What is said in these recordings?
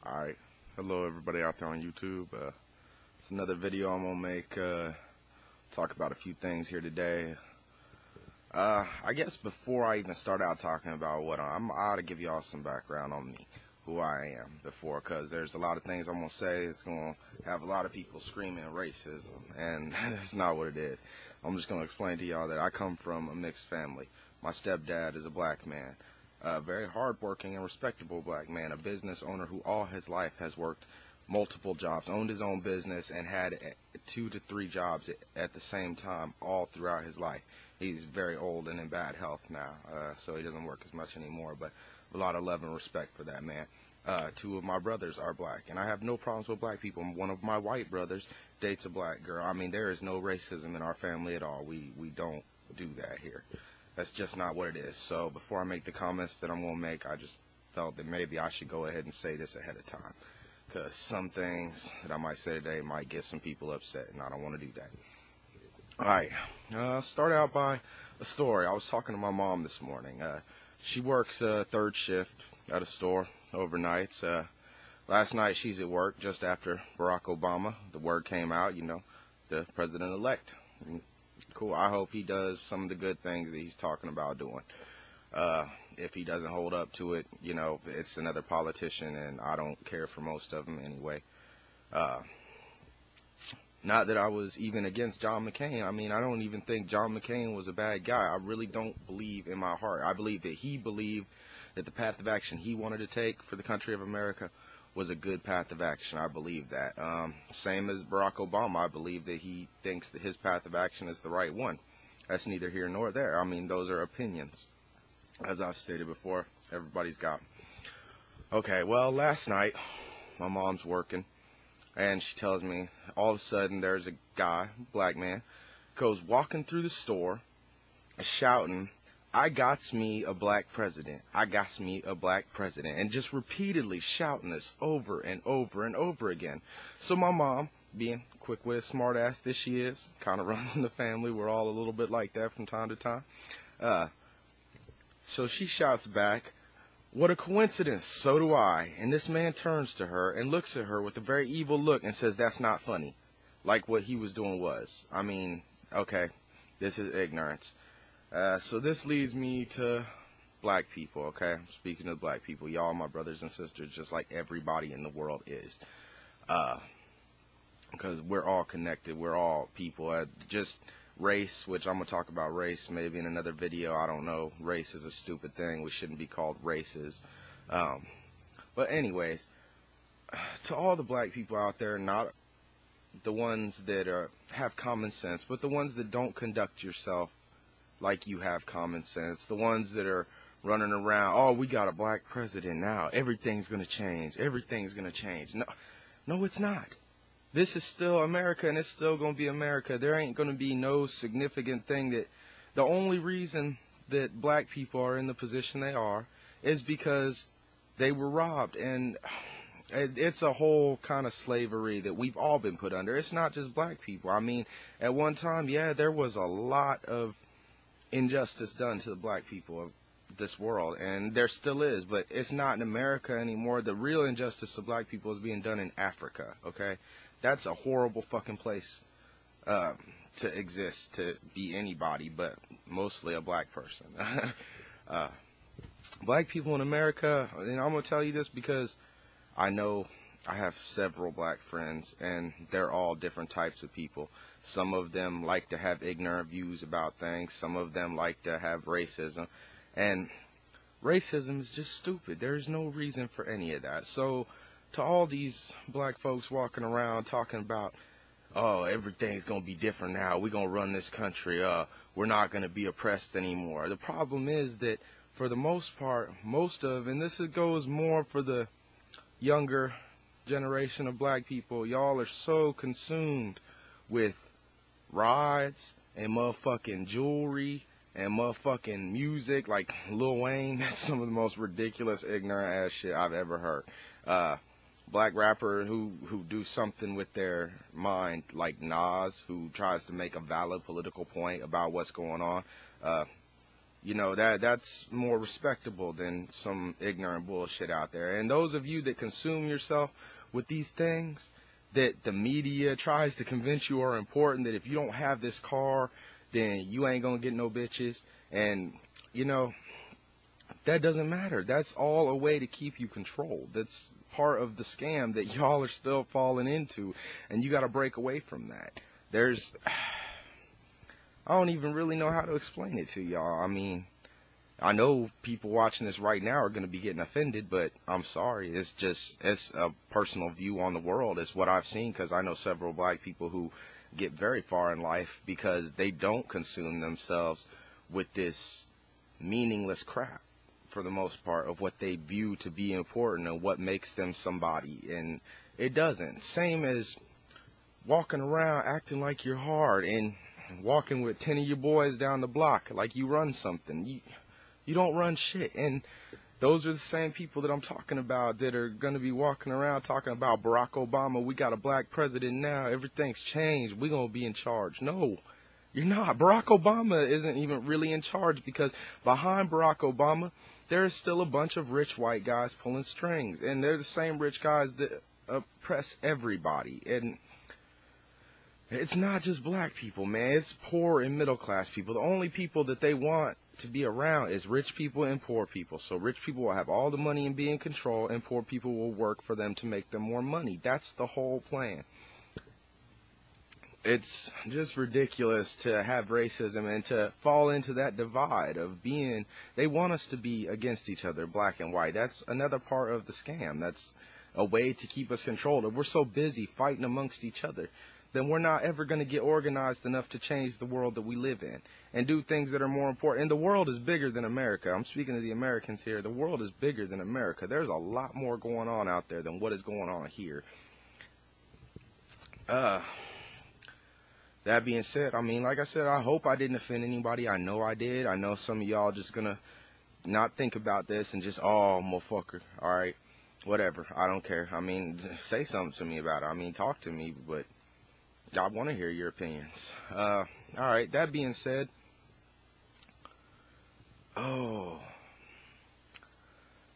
Alright, hello everybody out there on YouTube. It's another video I'm gonna make, talk about a few things here today. I guess before I even start out talking about what I ought to give y'all some background on me, who I am before, because there's a lot of things I'm gonna say it's gonna have a lot of people screaming racism, and that's not what it is. I'm just gonna explain to y'all that I come from a mixed family. My stepdad is a black man. A very hardworking and respectable black man, a business owner who all his life has worked multiple jobs, owned his own business, and had 2 to 3 jobs at the same time all throughout his life. He's very old and in bad health now, so he doesn't work as much anymore, but a lot of love and respect for that man. 2 of my brothers are black, and I have no problems with black people. One of my white brothers dates a black girl. I mean, there is no racism in our family at all. We don't do that here. That's just not what it is. So before I make the comments that I'm going to make, I just felt that maybe I should go ahead and say this ahead of time, because some things that I might say today might get some people upset, and I don't want to do that. Alright, start out by a story. I was talking to my mom this morning. She works third shift at a store overnights. Last night she's at work just after Barack Obama. The word came out, the president-elect. Cool. I hope he does some of the good things that he's talking about doing. If he doesn't hold up to it, it's another politician, and I don't care for most of them anyway. Not that I was even against John McCain. I mean, I don't even think John McCain was a bad guy. I really don't believe in my heart. I believe that he believed that the path of action he wanted to take for the country of America was a good path of action. I believe that. Same as Barack Obama, I believe that he thinks that his path of action is the right one. That's neither here nor there. I mean, those are opinions. As I've stated before, everybody's got them. Okay, well, last night, my mom's working, and she tells me, all of a sudden, there's a guy, black man, goes walking through the store, shouting, "I got me a black president. I got me a black president," and just repeatedly shouting this over and over and over again. So my mom, being quick-witted, smart-ass that she is, kind of runs in the family. We're all a little bit like that from time to time. So she shouts back, "What a coincidence, so do I." And this man turns to her and looks at her with a very evil look and says, "That's not funny," like what he was doing was. I mean, okay, this is ignorance. So this leads me to black people, okay? Speaking of black people, y'all my brothers and sisters, just like everybody in the world is. Because we're all connected, we're all people. Just race, which I'm going to talk about race maybe in another video, I don't know. Race is a stupid thing. We shouldn't be called races. But anyways, to all the black people out there, not the ones that have common sense, but the ones that don't conduct yourself like you have common sense, the ones that are running around, "Oh, we got a black president now, everything's going to change, everything's going to change." No, it's not. This is still America, and it's still going to be America. There ain't going to be no significant thing that, the only reason that black people are in the position they are is because they were robbed, and it's a whole kind of slavery that we've all been put under. It's not just black people. I mean, at one time, yeah, there was a lot of injustice done to the black people of this world, and there still is, but it's not in America anymore. The real injustice to black people is being done in Africa, okay? That's a horrible fucking place to exist, to be anybody, but mostly a black person. Black people in America, and I'm going to tell you this because I know I have several black friends, and they're all different types of people. Some of them like to have ignorant views about things. Some of them like to have racism. And racism is just stupid. There's no reason for any of that. So to all these black folks walking around talking about, "Oh, everything's going to be different now. We're going to run this country. We're not going to be oppressed anymore." The problem is that for the most part, and this goes more for the younger generation of black people, y'all are so consumed with rides and motherfucking jewelry and motherfucking music like Lil Wayne. That's some of the most ridiculous, ignorant ass shit I've ever heard. Black rapper who do something with their mind, like Nas, who tries to make a valid political point about what's going on. You know, that's more respectable than some ignorant bullshit out there. And those of you that consume yourself with these things that the media tries to convince you are important, that if you don't have this car, then you ain't gonna get no bitches. And, you know, that doesn't matter. That's all a way to keep you controlled. That's part of the scam that y'all are still falling into. And you gotta break away from that. I don't even really know how to explain it to y'all. I mean, I know people watching this right now are going to be getting offended, but I'm sorry. It's a personal view on the world. It's what I've seen, because I know several black people who get very far in life because they don't consume themselves with this meaningless crap, for the most part, of what they view to be important and what makes them somebody. And it doesn't. Same as walking around acting like you're hard and walking with 10 of your boys down the block like you run something. You don't run shit. And those are the same people that I'm talking about that are going to be walking around talking about Barack Obama. We got a black president now. Everything's changed. We're going to be in charge. No, you're not. Barack Obama isn't even really in charge, because behind Barack Obama, there is still a bunch of rich white guys pulling strings. And they're the same rich guys that oppress everybody. And it's not just black people, man. It's poor and middle class people. The only people that they want to be around is rich people and poor people. So rich people will have all the money and be in control, and poor people will work for them to make them more money. That's the whole plan. It's just ridiculous to have racism and to fall into that divide of being, they want us to be against each other, black and white. That's another part of the scam. That's a way to keep us controlled. If we're so busy fighting amongst each other, then we're not ever going to get organized enough to change the world that we live in and do things that are more important. And the world is bigger than America. I'm speaking to the Americans here. The world is bigger than America. There's a lot more going on out there than what is going on here. That being said, I mean, like I said, I hope I didn't offend anybody. I know I did. I know some of y'all just going to not think about this and just, oh, motherfucker, all right, whatever. I don't care. I mean, say something to me about it. I mean, talk to me, but I want to hear your opinions. All right, that being said, been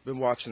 watching